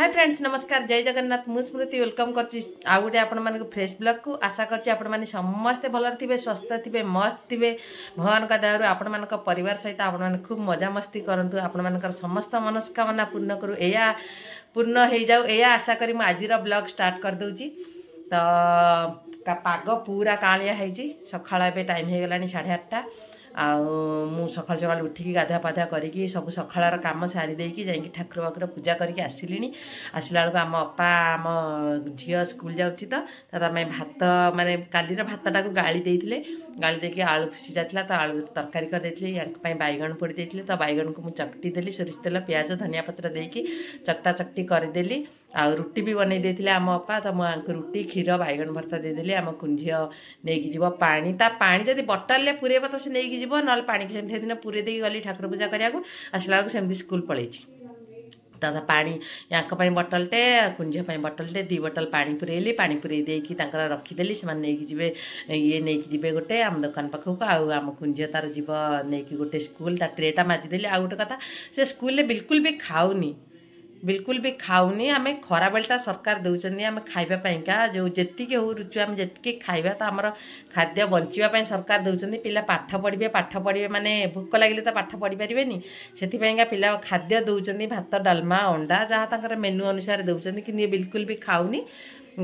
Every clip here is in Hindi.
हाय फ्रेंड्स नमस्कार जय जगन्नाथ मु स्मृति वेलकम करछि आ गुटे आपण माने फ्रेश ब्लॉग को आशा करछि आपण माने समस्त भलर थिबे स्वस्थ थिबे मस्त थिबे भगवान का दयारु आपण मान परिवार सहित आपण माने खूब मजा मस्ती करंतु आपण मानकर समस्त मनस्कामना पूर्ण करू एया पूर्ण हो जाऊ एया आशा करी मु आजिर ब्लॉग स्टार्ट कर दउछि। तो पाग पूरा कालिया है सकाळ ए टाइम हो गलानी 8:30 आउ सकाल सकाल उठिकी गाधा पाधा करी सब सकाळर काम सारी देकी जाइए ठाकुर बाकुर पूजा करके आसिली आसला बेलू आम अपा आम झील स्कूल जाऊँगी तो भात माने कालीर भातटा को गाड़ी देते गाड़ी देके आलू सिझा तो आलू तरकारी कर बैगण पोड़ी देते तो बैगण को मुझे चकटी देली सोरिष तेल प्याज धनिया पत्र देकी चकटा चकटी करदेली आ रुटी भी बनई देते आम अपा तो मुझे रुटी क्षीर बैगण भर्ता देदेली आम कुंझी नहीं जीव पानी ता पानी जब बटल पुरेब तो से नहीं जीव ना पानी की सेमती दिन पूरे दे गली ठाकुर पूजा कराया आसला बेलू सेमती स्कूल पलैची तो पानी या बटलटे कुंझ बटलटे 2 बोतल पानी पुरेली पानी पुरे देकी रखीदेली से नहीं जीवे ये नहीं जीवे गोटे आम दुकान पाखक आम कुंझ तार जीव नहीं गोटे स्कूल ता ट्रेटा माजिदेली आ गोटे कथा से स्कूल बिल्कुल भी खाऊनी आम खरा बेलटा सरकार दौरान आम खाइबापा जो जी हो रुचु आम जी खाइबा तो आमर खाद्य बचापी सरकार दौरान पिला पाठ पढ़े माने भोक लगे तो पाठ पढ़ी पारे से पिला खाद्य दौरान भात डालमा अंडा जहाँ मेनू अनुसार दौरान कि बिल्कुल भी खाऊनी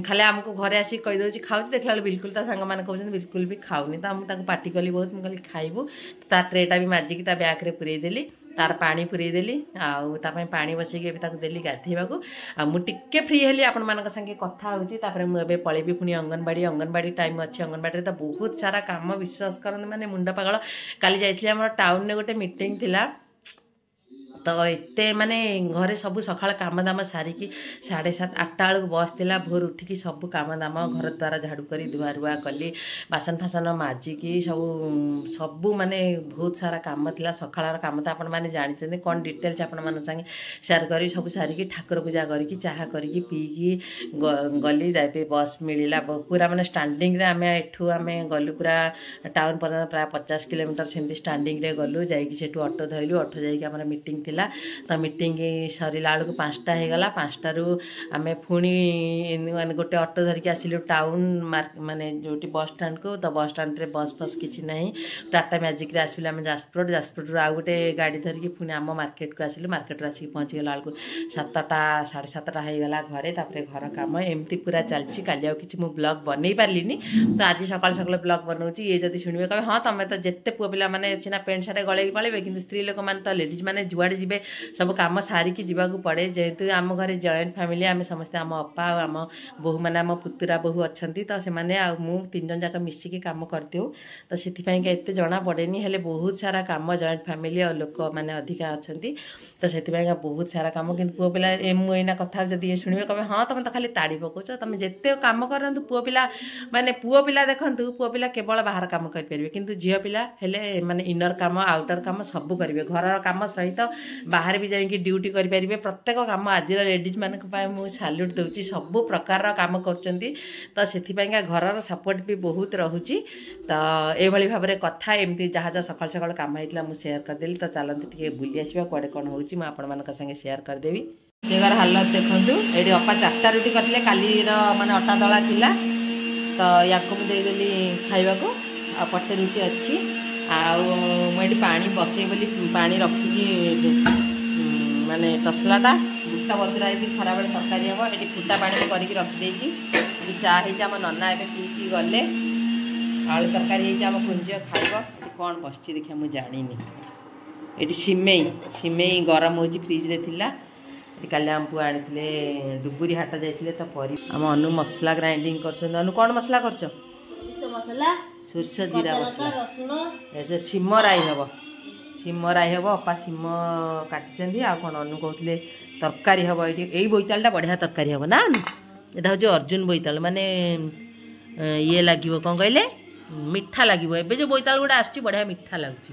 खाली आमको घरे आसिक कहीदे खाऊ देखला बिल्कुल ता सांग मैंने कहते बिल्कुल भी खाऊनी तो मुझे पार्टी कली बहुत मुझे खाइबू ता ट्रेटा भी माजिकी ता बैग रे पुरेदेली तार पानी पुरेदेली आउ पानी बसैकी देली गाधेवाक मुझे फ्री हेली आपण मान संगे कथा होपर मुझे पलैबी पुणी अंगनवाड़ी टाइम अच्छी अंगनवाड़ी तो बहुत सारा काम विश्वास करते माने मुंड पागल काली जाइए आम टाउन में गोटे मीटिंग थिला तो एते माने घरे सब सकाळ काम दाम सारिकी 7:30 8 बेलू बस थिला भोर उठिकी सब काम दाम घर द्वारा झाड़ू करी धुआ रुआ कली बासन फासन माजिकी सब माने बहुत सारा काम थिला सकाळर काम तो आपण माने जानिछन्ते कोन डिटेल्स आपण मान संगे शेयर करी सब सारिकी ठाकुर पूजा करी चाहा करी पीकी गली जाबे बस मिलिला पूरा माने स्टैंडिंग रे आमे एठू आमे गलु पूरा टाउन पर प्राय 50 किलोमीटर सेमती स्टैंडिंग रे गलु जाईकी सेठू ऑटो धइलु ऑटो जाईकी हमर मीटिंग तो मीटिंग सरला बेलू 5टा हो गला 5टारू आम पुणी गोटे ऑटो धरिकी आसिलु टाउन माने जो बस स्टैंड को तो बस स्टैंड रे बस फस किसी ना टाटा मैजिक रे आसिलु आम जाजपुर आउ गोटे गाड़ी धरिकी पुणी आम मार्केट को आसिलु मार्केट आसिक पहुँची गला बेलू 7टा 7:30 हो गला घरे तापर घर काम एमती पूरा चलती काली आ कि ब्लॉग बनई पार्लिनी तो आज सकाल सकाल ब्लॉग बनाऊँगी ये जब शुणे कहे हाँ तुम तो जिते पुआ पिला मैंने सीना पेंट सार्ट गलैकी पलैबे कि स्त्री लोक मैंने तो लेडीज मैंने जुआड़े जी सब कम सारिकी जावाक पड़े जेहेतु आम घर जॉइंट फैमिली आम समस्ते आम अपा आम बोहू मैंने आम पुतुरा बोहू अच्छा तो से मु 3 जन जाक मिसिकी काम करदेव तो से एत जना पड़े हेले बहुत सारा काम जॉइंट फैमिली और लोक मैंने अधिका अच्छा तो से बहुत सारा कम कि पुओ पिला मुझा कथा जब ये शुणे कहे हाँ तुम तो खाली ताड़ी पकाच तुम जिते कम करूँ पुओ पिला माने पुओ पिला देखु पुओ पिला केवल बाहर काम करेंगे किंतु झील पिला हेले माने इनर काम आउटर काम सब करेंगे घर काम सहित बाहर भी जाइए ड्यूटी करेंगे प्रत्येक कम आज लेडीज मानक सैल्यूट दूसरी सब प्रकार कम कर तो से घर सपोर्ट भी बहुत रोचे तो ये भाव में कथा एमती जहाँ जहाँ सकाल सकाल कम होता मुझे शेयर करदेली तो चलते टे बुली आसवा कड़े कौन हो संगे शेयर करदेवी से घर हालत देखूँ ये अपा 4टा रुटी करते काली माने अटा दला थिला तो या देदेली खाइबा को आ पटे रुटी अच्छी आठ पानी बसई बोली पानी रखी माने तसलाटा बुटा बदुरा खरा बेले तरकारी हम ये फुटा पानी करके रखिदे चा आम नना ए पीकी गले आलू तरकारी आम कुंज खाइब कौन बस देखिए मुझे जानी ये सिमेई गरम हो फ्रिज रे थिला काली आम पुआ आनी डुबुरी हाट जाइए तो परी आम अनु मसला ग्राइंडिंग कर अनु कौन मसला कर सोरष जीरा मसला सिम राई हम अपा सिम काटी आ कौन अनु कहते तरकारी हम ये बोईतालटा बढ़िया तरकारी हम ना यहाँ हूँ अर्जुन बोईताल माने ये लगे कौन कहले मीठा लगे एवं जो बोईताल गुड़ा आस बढ़िया मीठा लगुच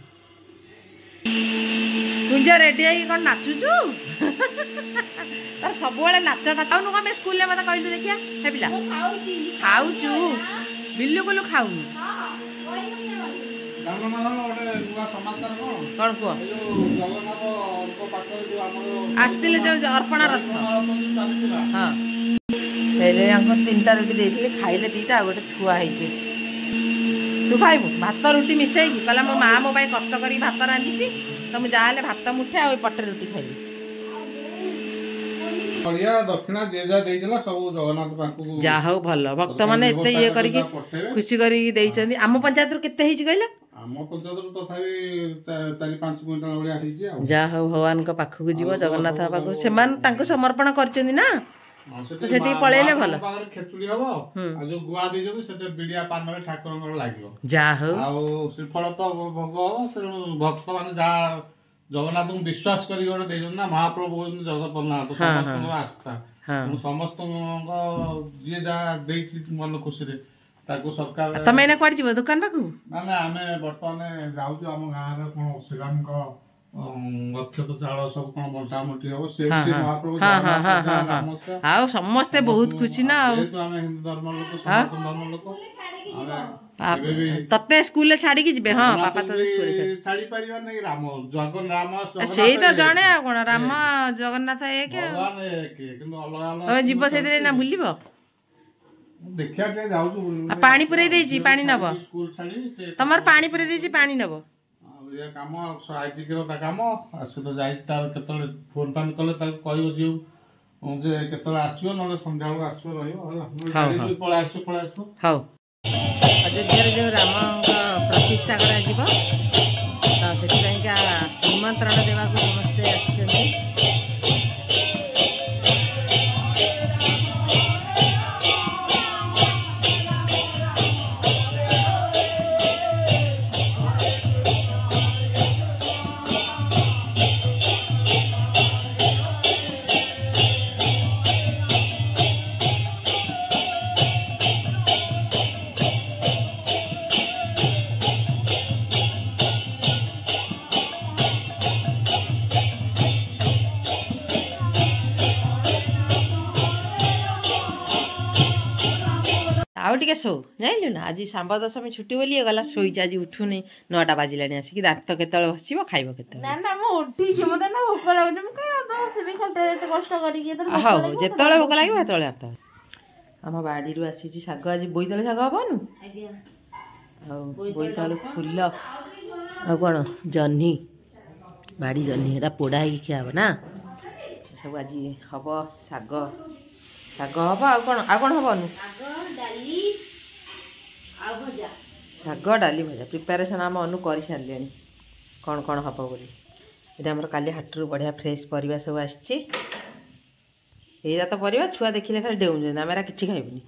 कुंज रेडी है कौन नाचुचु तार सब नाचटा खाऊनु कम स्कूल मत कहलु देखिया हे पिला खाऊचु बिल्कुल खाऊनु कौन कुह आसते जो अर्पणा रथ हाँ तीनटा रुटी देते खाइले दीटा गोटे थुआ तू खाइबू भात रुटी मिसेगी कहला मो माँ मो कष्ट कर भात रांधि तो मुझे जहाँ भात मुठे आ पटे रुटी खाइबी दक्षिणा जा हूँ भल भक्त मैंने ये करके खुशी करके आम पंचायत केते कहला जा हूँ भगवान पाखक जीव जगन्नाथ पाखक से समर्पण कर पलैले भल जा हूँ श्रीफल तो भोग भक्त मान जगन्नाथ को विश्वास कर ना महाप्रभु जगन्नाथ समस्त आस्था समस्त जी मन खुशी सरकार तुम एना कुआड जीव दुकान पाखु ना ना आमे वर्तमान जाउछु आम गाँ रे कोन श्रीराम को अक्षत चाल सब कोन बंटा मोटी हो से महाप्रभु जगन्नाथ आ समस्ते बहुत खुशी ना तो आमे हिंदू धर्म लोक सनातन धर्म लोक तते स्कूल छाड़ी की जीवे हां पापा तो स्कूल छाड़ी परिवार नहीं राम जगन राम सेही तो जणे आ कोन राम जगन्नाथ एक भगवान एक किंतु अलग अलग तमे जीव सेदिरे ना बुलिबो देखिया के जाउछु पानी पुरै देछि पानी नबो स्कूल छाड़ी तमर पानी पुरै देछि पानी नबो ये काम आईटी के काम आसे तो जाई तार केतले फोन फान कले ता कहयो जे केतले आसीयो न संध्या बेला आसीयो रहियो होला पळा आसीयो हाउ अयोध्या जो राम प्रतिष्ठा करा जीव तो सेठी का निमंत्रण देवा को समस्ते आछिसथि आउटे शो जाइलु ना आज सांब दशमी छुट्टी बोली गला शोई आज उठुनी 9टा बाजिला आसिक दात केतल बसिब खाइब केतल ना ना मो उठी के मते ना भोक लागुनी म कह तो सेबे खटे एते कष्ट करी के तर हां जेतले भोक लागिब हेतले आत हम बाड़ी रु आसी छी साग आज बोइतले साग हबनु आज्ञा आ बोइतले फुल आ कोन जन्ही बाड़ी जन्ही एटा पोडा ही खियाब ना सब आज हब साग साग हब आ कोन हबनु साग डाली भजा प्रिपेरेसन आम अनु कर सारे कौन कौन हम बोली ये आम काली हाटू बढ़िया फ्रेश परिवा सब आईरा तो परिवा छुआ देखिले खाली डेउन आम कि खाइबुनी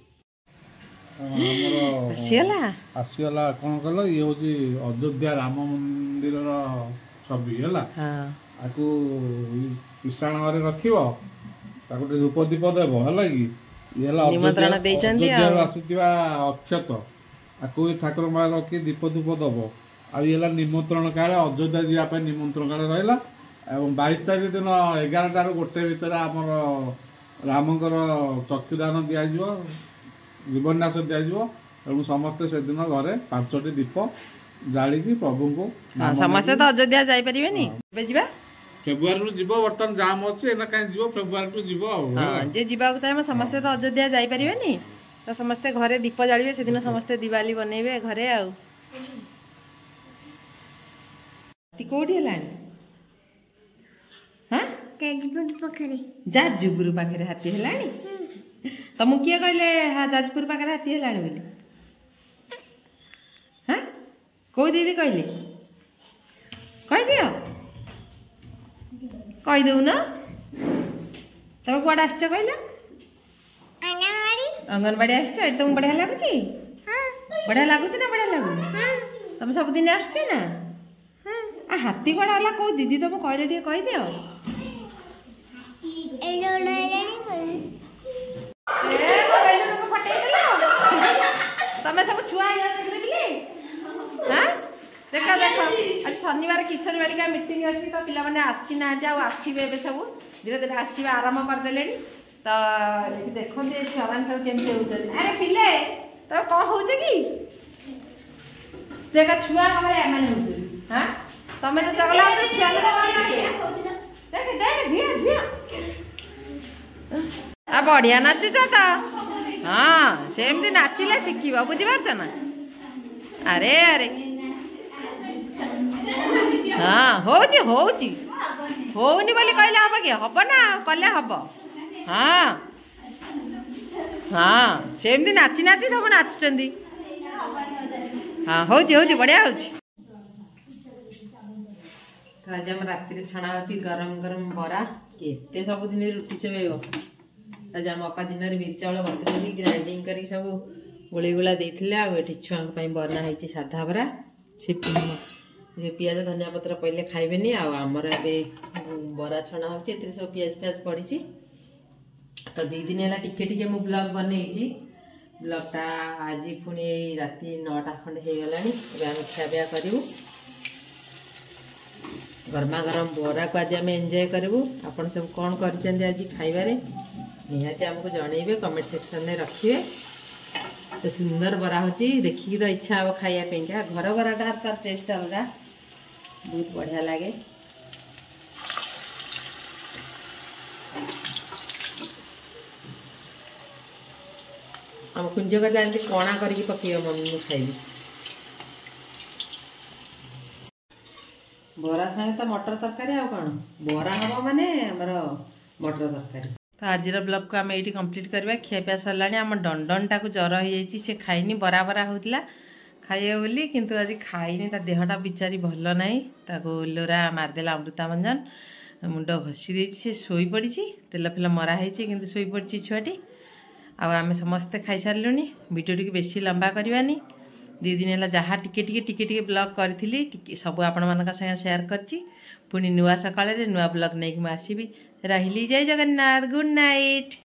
आसीगला कौन कल ये हूँ अयोध्या राम मंदिर छवि है किसान घरे रख धूप दीप देव है कि निमंत्रण अक्षत आपको ठाकुर माँ रखी दीप धूप दब आला निमंत्रण काले अयोध्या जावाई निमंत्रण काले रहा 22 तारीख दिन 11 रू 1 भितर आमर रामकर चक्षुदान दिज्व जीवन्यास दिज्व तेणु समस्ते से दिन घरे 5टी दीप जाली प्रभु को समस्ते तो अयोध्या जाइए फेब्रुआरी जीव बर्तमान जाम अच्छे कहीं जीव फेब्रुआरी जीव जे जावाक चाहिए समस्ते तो अयोध्या जाइए तो समस्ते घरे दीप जालिए से दिन समस्ते दिवाली बनइबे घरे आ कोठी हलानी हां जाजपुर पाखे हाथी हलानी तुम किए कहले जाजपुर पाखे हाथी हलानी बोली हाँ कौ दीदी कहले कह दियो कहीदेव ना तुम कौटे आस कहल अंगनवाड़ी आस तुमको बढ़िया लगुच बढ़िया लगुच ना बढ़िया लगुन तुम सबुदिन आस ना हाथी कौड़ा है कौ दीदी तुम कहले टे कहीदि तुम सब छुआ देख देख आज शनिवार किशोर बालिका मीटिंग अच्छी तो पिला मैंने आसी ना आसवे सब धीरे धीरे आसवा आरंभ करदे तो देखते छुआ मैंने सब केमती होते अरे पिले तुम कौन हो कि देखा छुआ भले मैंने हाँ तमें तो चगला छुआ देख देख झिया झिया आ बढ़िया नाचुच तो हाँ सेमती नाचिले शिखिब बुझीपारछ ना अरे अरे हाँ होउची होउनी बोली कहले हम कि हम ना कले हम हाँ हाँ सेमती नाची नाची सब नाचुचंदी हाँ होउची बढ़िया होउची तो आज हम राति छणा होची गरम गरम बरा केते सब दिन रुटी चबेब आज आम अपा दिन बिरी चाउल बतुरी ग्राइंडिंग कर सब गोली गोला देते आठी छुआ बना है साधा बरा से पियाज धनिया पत्र पहले खाइबेनी आमर ए बरा छणा हो सब पियाज पियाज पड़ी तो 2 दिन है टिके टिके मु ब्लॉग बनई ब्लॉगटा आज पुणी राति 9टा खंड हो गला आम खिया करूँ गरमा गरम बरा को आज आम एंजॉय करूँ आपन सब कौन कर आज खाइबारे निहाती आमको जनइबे कमेंट सेक्शन में रखिए तो सुंदर बरा होची देखिए तो इच्छा हम खाइबा घर बराटा तार टेस्ट अलग बहुत बढ़िया लगे हम कुंज का एमती कणा करके पकेब मम्मी मुझे खाइबी बरा संगे तो मटर तरकारी आ कौन बरा हम माने हमर मटर तरकारी तो आज ब्लॉग को आम ये कंप्लीट करवा खियापिया सरला आम डंडनटा को जर हो से खाइनी बरा बरा होता खाइए बोली किंतु आज खाइनी ता देहटा बिचारी भल ना लोरा मारदेला अमृतामंजन मुंड घसी दे से शोई पड़ी तेल फेल मराही किंतु शोई पड़ी छुआटी आम समस्ते खाई सारूँ वीडियो टी बेसी लंबा करवानी 2 दिन है जहाँ टिके ब्लॉग करी सब आपण मान शेयर करची पुणी नुआ सकाळे नुआ ब्लॉग नहीं आसबि रही जय जगन्नाथ गुड नाइट।